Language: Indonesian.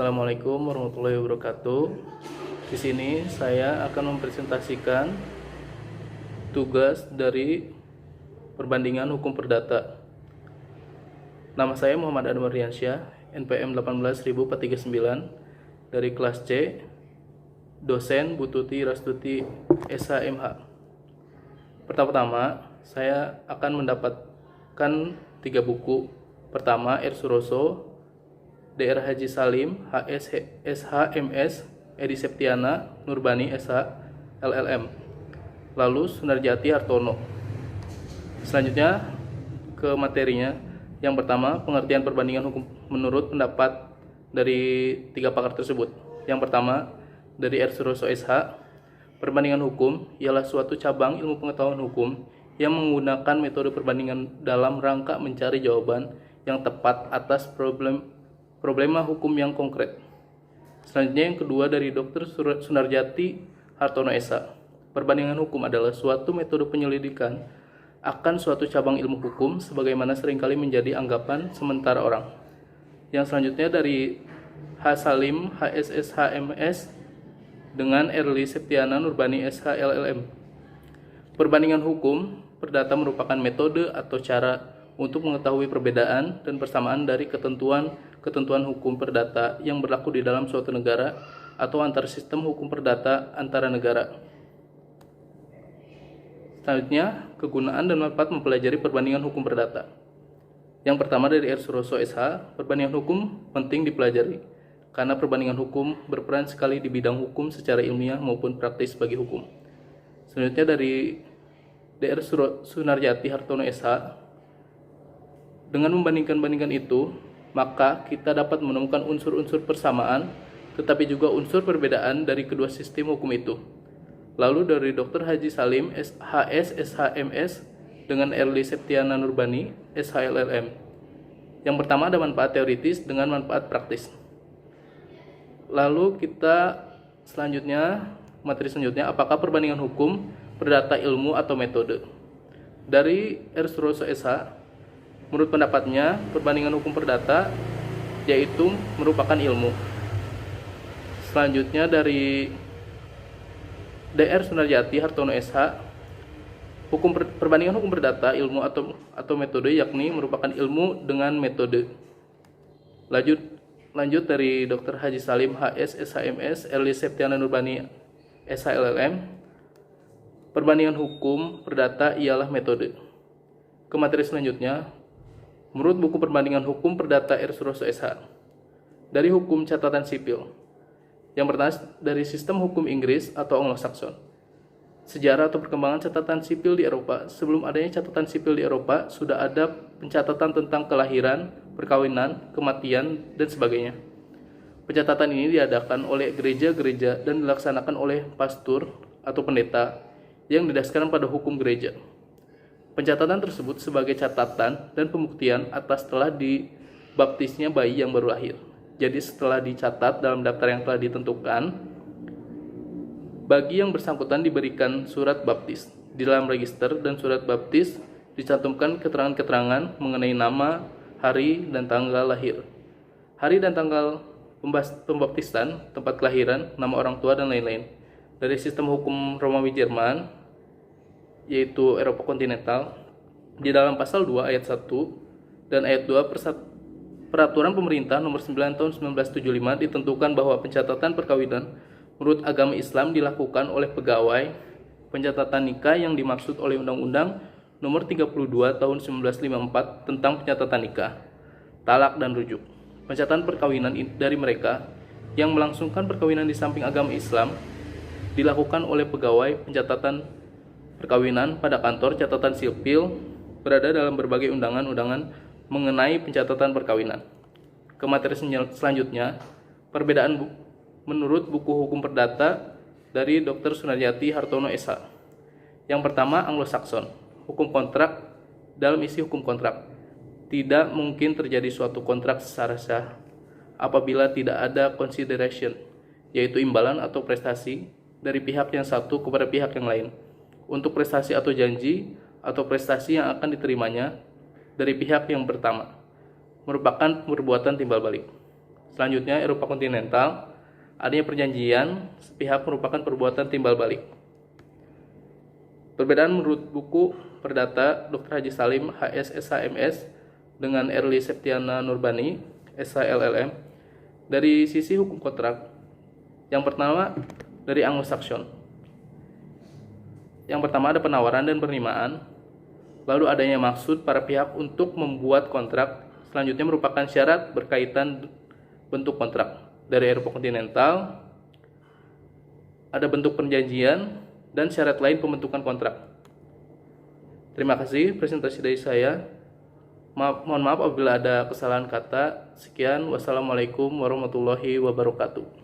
Assalamualaikum warahmatullahi wabarakatuh. Di sini saya akan mempresentasikan tugas dari perbandingan hukum perdata. Nama saya Muhammad Anwar Riansyah, NPM 18039 dari kelas C, dosen Bututi Rastuti SHMH. Pertama-tama, saya akan mendapatkan 3 buku. Pertama, R. Suroso, Dr. Haji Salim, HS, SHMS, Edi Septiana, Nurbani, SH, LLM. Lalu Sunarjati Hartono. Selanjutnya ke materinya. Yang pertama, pengertian perbandingan hukum menurut pendapat dari 3 pakar tersebut. Yang pertama, dari R. Suroso SH, perbandingan hukum ialah suatu cabang ilmu pengetahuan hukum yang menggunakan metode perbandingan dalam rangka mencari jawaban yang tepat atas problema hukum yang konkret. Selanjutnya yang kedua dari Dr. Sunarjati Hartono SH. Perbandingan hukum adalah suatu metode penyelidikan akan suatu cabang ilmu hukum sebagaimana seringkali menjadi anggapan sementara orang. Yang selanjutnya dari H. Salim HSSHMS dengan Erli Septiana Nurbani SH LLM. Perbandingan hukum perdata merupakan metode atau cara untuk mengetahui perbedaan dan persamaan dari ketentuan hukum perdata yang berlaku di dalam suatu negara atau antar sistem hukum perdata antara negara. Selanjutnya, kegunaan dan manfaat mempelajari perbandingan hukum perdata. Yang pertama dari R. Suroso SH, perbandingan hukum penting dipelajari karena perbandingan hukum berperan sekali di bidang hukum secara ilmiah maupun praktis bagi hukum. Selanjutnya dari Dr. Sunarjati Hartono SH, dengan membandingkan itu, maka kita dapat menemukan unsur-unsur persamaan, tetapi juga unsur perbedaan dari kedua sistem hukum itu. Lalu dari Dr. Haji Salim, HS, SHMS, dengan Erli Septiana Nurbani, SHLLM. Yang pertama ada manfaat teoritis dengan manfaat praktis. Lalu kita materi selanjutnya, apakah perbandingan hukum perdata ilmu atau metode? Dari R. Suroso SH, menurut pendapatnya, perbandingan hukum perdata yaitu merupakan ilmu. Selanjutnya dari Dr. Sunarjati Hartono SH, perbandingan hukum perdata ilmu atau metode yakni merupakan ilmu dengan metode. Lanjut dari Dr. Haji Salim HS SHMS Erli Septiana Nurbani SHLLM, perbandingan hukum perdata ialah metode. Ke materi selanjutnya, menurut buku perbandingan hukum perdata R. Suroso SH, dari hukum catatan sipil. Yang pertama dari sistem hukum Inggris atau Anglo-Saxon. Sejarah atau perkembangan catatan sipil di Eropa. Sebelum adanya catatan sipil di Eropa, sudah ada pencatatan tentang kelahiran, perkawinan, kematian, dan sebagainya. Pencatatan ini diadakan oleh gereja-gereja dan dilaksanakan oleh pastor atau pendeta yang didasarkan pada hukum gereja. Pencatatan tersebut sebagai catatan dan pembuktian atas telah dibaptisnya bayi yang baru lahir. Jadi setelah dicatat dalam daftar yang telah ditentukan, bagi yang bersangkutan diberikan surat baptis. Di dalam register dan surat baptis dicantumkan keterangan-keterangan mengenai nama, hari, dan tanggal lahir. Hari dan tanggal pembaptisan, tempat kelahiran, nama orang tua, dan lain-lain. Dari sistem hukum Romawi Jerman, yaitu Eropa kontinental, di dalam pasal 2 ayat 1 dan ayat 2 Peraturan Pemerintah Nomor 9 Tahun 1975 ditentukan bahwa pencatatan perkawinan menurut agama Islam dilakukan oleh pegawai pencatatan nikah yang dimaksud oleh Undang-Undang Nomor 32 Tahun 1954 tentang pencatatan nikah, talak, dan rujuk. Pencatatan perkawinan dari mereka yang melangsungkan perkawinan di samping agama Islam dilakukan oleh pegawai pencatatan perkawinan pada kantor catatan sipil berada dalam berbagai undangan-undangan mengenai pencatatan perkawinan. Ke materi selanjutnya, perbedaan menurut buku hukum perdata dari Dr. Sunarjati Hartono SH. Yang pertama, Anglo-Saxon. Hukum kontrak. Dalam isi hukum kontrak, tidak mungkin terjadi suatu kontrak secara sah apabila tidak ada consideration, yaitu imbalan atau prestasi dari pihak yang satu kepada pihak yang lain untuk prestasi atau janji atau prestasi yang akan diterimanya dari pihak yang pertama, merupakan perbuatan timbal balik. Selanjutnya, Eropa kontinental, adanya perjanjian sepihak merupakan perbuatan timbal balik. Perbedaan menurut buku Perdata Dr. Haji Salim HS SHMS dengan Erli Septiana Nurbani SHLLM dari sisi hukum kontrak. Yang pertama dari Anglo-Saxon. Yang pertama ada penawaran dan penerimaan, lalu adanya maksud para pihak untuk membuat kontrak. Selanjutnya merupakan syarat berkaitan bentuk kontrak. Dari Eropa kontinental ada bentuk perjanjian dan syarat lain pembentukan kontrak. Terima kasih presentasi dari saya. Mohon maaf apabila ada kesalahan kata. Sekian, wassalamualaikum warahmatullahi wabarakatuh.